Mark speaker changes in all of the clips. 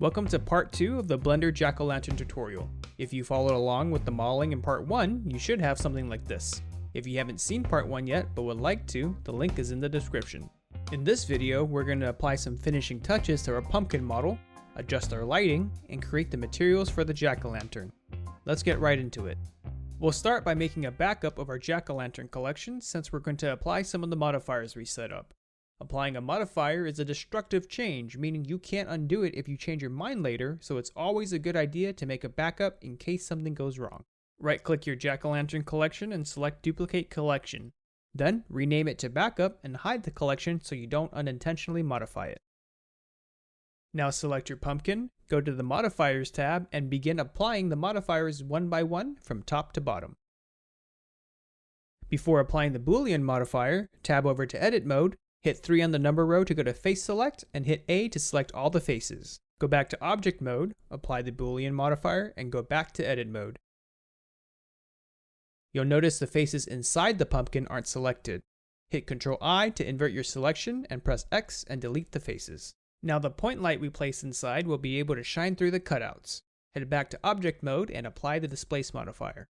Speaker 1: Welcome to part 2 of the Blender Jack-o'-lantern tutorial. If you followed along with the modeling in part 1, you should have something like this. If you haven't seen part 1 yet but would like to, the link is in the description. In this video, we're going to apply some finishing touches to our pumpkin model, adjust our lighting, and create the materials for the jack-o'-lantern. Let's get right into it. We'll start by making a backup of our jack-o'-lantern collection since we're going to apply some of the modifiers we set up. Applying a modifier is a destructive change, meaning you can't undo it if you change your mind later, so it's always a good idea to make a backup in case something goes wrong. Right-click your jack-o'-lantern collection and select Duplicate Collection. Then, rename it to Backup and hide the collection so you don't unintentionally modify it. Now select your pumpkin, go to the Modifiers tab, and begin applying the modifiers one by one from top to bottom. Before applying the Boolean modifier, tab over to Edit Mode, hit 3 on the number row to go to Face Select, and hit A to select all the faces. Go back to Object Mode, apply the Boolean modifier, and go back to Edit Mode. You'll notice the faces inside the pumpkin aren't selected. Hit Ctrl-I to invert your selection, and press X and delete the faces. Now the point light we place inside will be able to shine through the cutouts. Head back to Object Mode and apply the Displace modifier.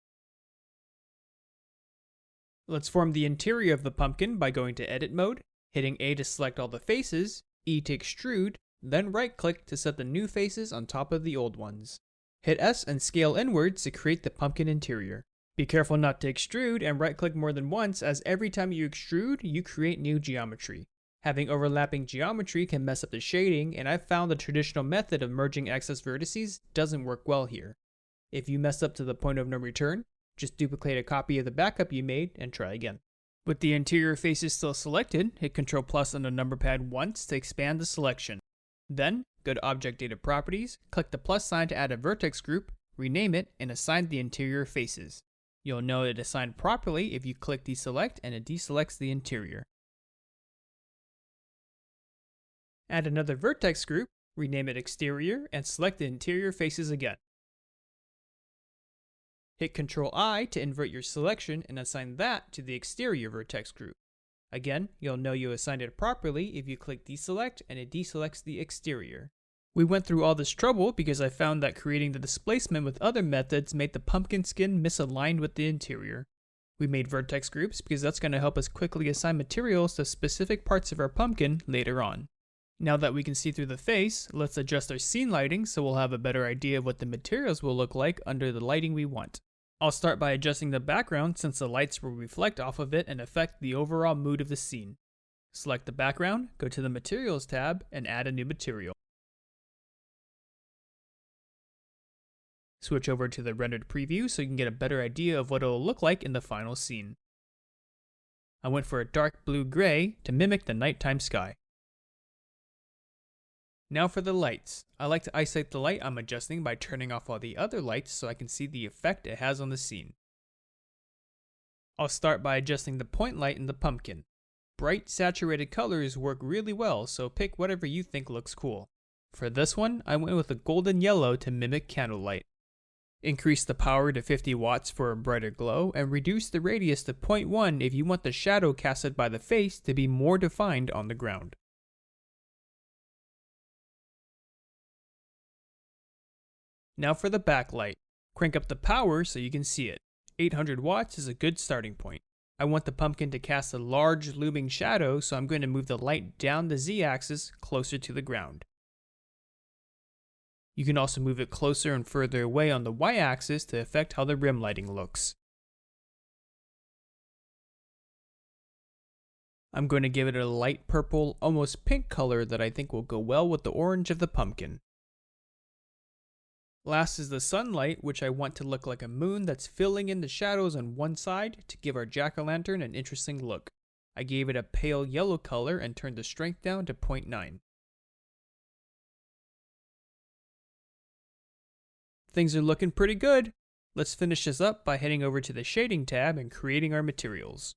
Speaker 1: Let's form the interior of the pumpkin by going to Edit Mode, hitting A to select all the faces, E to extrude, then right-click to set the new faces on top of the old ones. Hit S and scale inwards to create the pumpkin interior. Be careful not to extrude and right-click more than once, as every time you extrude, you create new geometry. Having overlapping geometry can mess up the shading, and I've found the traditional method of merging excess vertices doesn't work well here. If you mess up to the point of no return, just duplicate a copy of the backup you made and try again. With the interior faces still selected, hit Ctrl+ on the number pad once to expand the selection. Then, go to Object Data Properties, click the plus sign to add a vertex group, rename it, and assign the interior faces. You'll know it assigned properly if you click Deselect and it deselects the interior. Add another vertex group, rename it Exterior, and select the interior faces again. Hit Ctrl-I to invert your selection and assign that to the exterior vertex group. Again, you'll know you assigned it properly if you click Deselect and it deselects the exterior. We went through all this trouble because I found that creating the displacement with other methods made the pumpkin skin misaligned with the interior. We made vertex groups because that's going to help us quickly assign materials to specific parts of our pumpkin later on. Now that we can see through the face, let's adjust our scene lighting so we'll have a better idea of what the materials will look like under the lighting we want. I'll start by adjusting the background since the lights will reflect off of it and affect the overall mood of the scene. Select the background, go to the Materials tab, and add a new material. Switch over to the rendered preview so you can get a better idea of what it will look like in the final scene. I went for a dark blue-gray to mimic the nighttime sky. Now for the lights. I like to isolate the light I'm adjusting by turning off all the other lights so I can see the effect it has on the scene. I'll start by adjusting the point light in the pumpkin. Bright, saturated colors work really well, so pick whatever you think looks cool. For this one, I went with a golden yellow to mimic candlelight. Increase the power to 50 watts for a brighter glow, and reduce the radius to 0.1 if you want the shadow casted by the face to be more defined on the ground. Now for the backlight. Crank up the power so you can see it. 800 watts is a good starting point. I want the pumpkin to cast a large looming shadow, so I'm going to move the light down the Z-axis closer to the ground. You can also move it closer and further away on the Y-axis to affect how the rim lighting looks. I'm going to give it a light purple, almost pink color that I think will go well with the orange of the pumpkin. Last is the sunlight, which I want to look like a moon that's filling in the shadows on one side to give our jack-o'-lantern an interesting look. I gave it a pale yellow color and turned the strength down to 0.9. Things are looking pretty good. Let's finish this up by heading over to the Shading tab and creating our materials.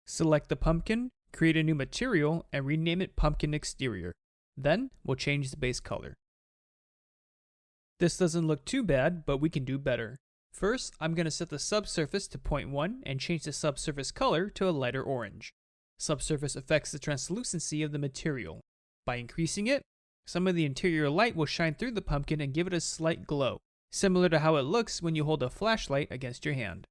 Speaker 1: Select the pumpkin, create a new material, and rename it Pumpkin Exterior. Then, we'll change the base color. This doesn't look too bad, but we can do better. First, I'm going to set the subsurface to 0.1 and change the subsurface color to a lighter orange. Subsurface affects the translucency of the material. By increasing it, some of the interior light will shine through the pumpkin and give it a slight glow, similar to how it looks when you hold a flashlight against your hand.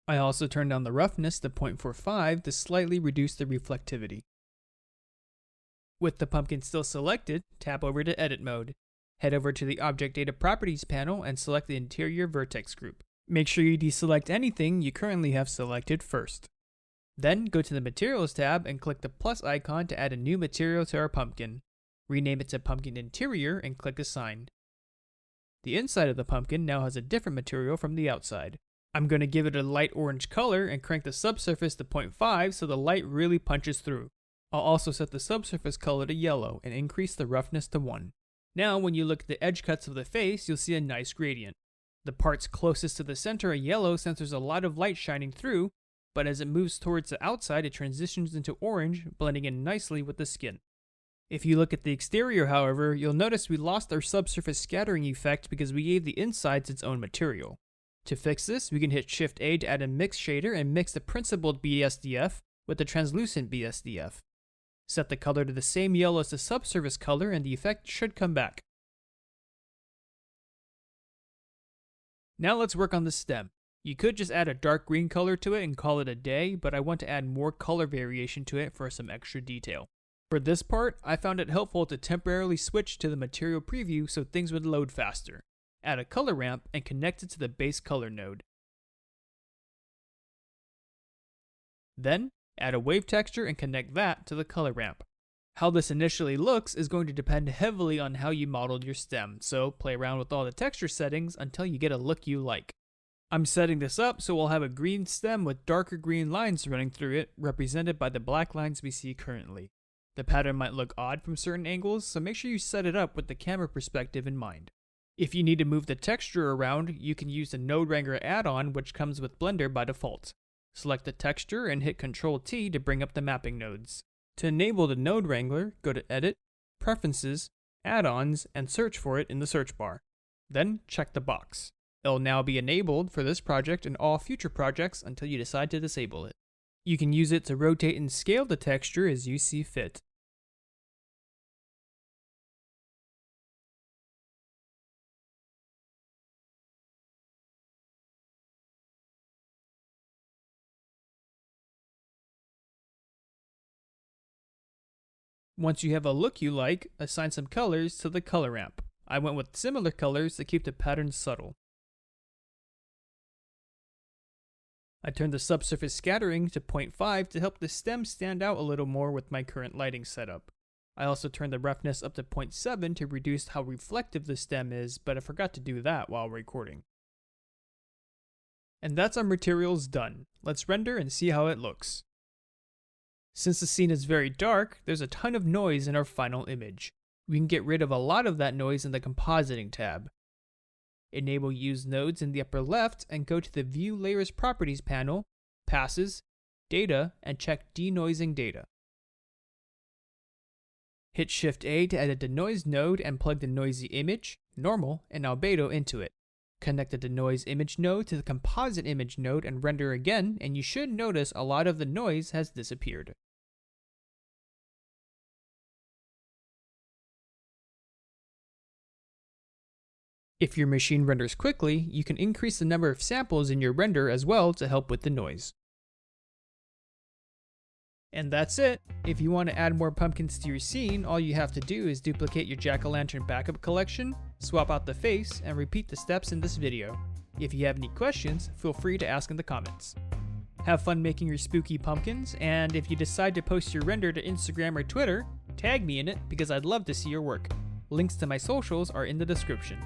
Speaker 1: I also turned down the roughness to 0.45 to slightly reduce the reflectivity. With the pumpkin still selected, tap over to Edit mode. Head over to the Object Data Properties panel and select the interior vertex group. Make sure you deselect anything you currently have selected first. Then go to the Materials tab and click the plus icon to add a new material to our pumpkin. Rename it to Pumpkin Interior and click Assign. The inside of the pumpkin now has a different material from the outside. I'm going to give it a light orange color and crank the subsurface to 0.5 so the light really punches through. I'll also set the subsurface color to yellow and increase the roughness to 1. Now when you look at the edge cuts of the face, you'll see a nice gradient. The parts closest to the center are yellow since there's a lot of light shining through, but as it moves towards the outside it transitions into orange, blending in nicely with the skin. If you look at the exterior, however, you'll notice we lost our subsurface scattering effect because we gave the insides its own material. To fix this, we can hit Shift A to add a mix shader and mix the principled BSDF with the translucent BSDF. Set the color to the same yellow as the subsurface color and the effect should come back. Now let's work on the stem. You could just add a dark green color to it and call it a day, but I want to add more color variation to it for some extra detail. For this part, I found it helpful to temporarily switch to the material preview so things would load faster. Add a color ramp and connect it to the base color node. Then, add a wave texture and connect that to the color ramp. How this initially looks is going to depend heavily on how you modeled your stem, so play around with all the texture settings until you get a look you like. I'm setting this up so we'll have a green stem with darker green lines running through it, represented by the black lines we see currently. The pattern might look odd from certain angles, so make sure you set it up with the camera perspective in mind. If you need to move the texture around, you can use the Node Wrangler add-on, which comes with Blender by default. Select the texture and hit Ctrl-T to bring up the mapping nodes. To enable the Node Wrangler, go to Edit, Preferences, Add-ons, and search for it in the search bar. Then check the box. It'll now be enabled for this project and all future projects until you decide to disable it. You can use it to rotate and scale the texture as you see fit. Once you have a look you like, assign some colors to the color ramp. I went with similar colors to keep the pattern subtle. I turned the subsurface scattering to 0.5 to help the stem stand out a little more with my current lighting setup. I also turned the roughness up to 0.7 to reduce how reflective the stem is, but I forgot to do that while recording. And that's our materials done. Let's render and see how it looks. Since the scene is very dark, there's a ton of noise in our final image. We can get rid of a lot of that noise in the Compositing tab. Enable Use Nodes in the upper left and go to the View Layers Properties panel, Passes, Data, and check Denoising Data. Hit Shift A to add a Denoise node and plug the noisy image, normal, and albedo into it. Connect the Denoise image node to the Composite image node and render again, and you should notice a lot of the noise has disappeared. If your machine renders quickly, you can increase the number of samples in your render as well to help with the noise. And that's it. If you want to add more pumpkins to your scene, all you have to do is duplicate your jack-o'-lantern backup collection, swap out the face, and repeat the steps in this video. If you have any questions, feel free to ask in the comments. Have fun making your spooky pumpkins, and if you decide to post your render to Instagram or Twitter, tag me in it because I'd love to see your work. Links to my socials are in the description.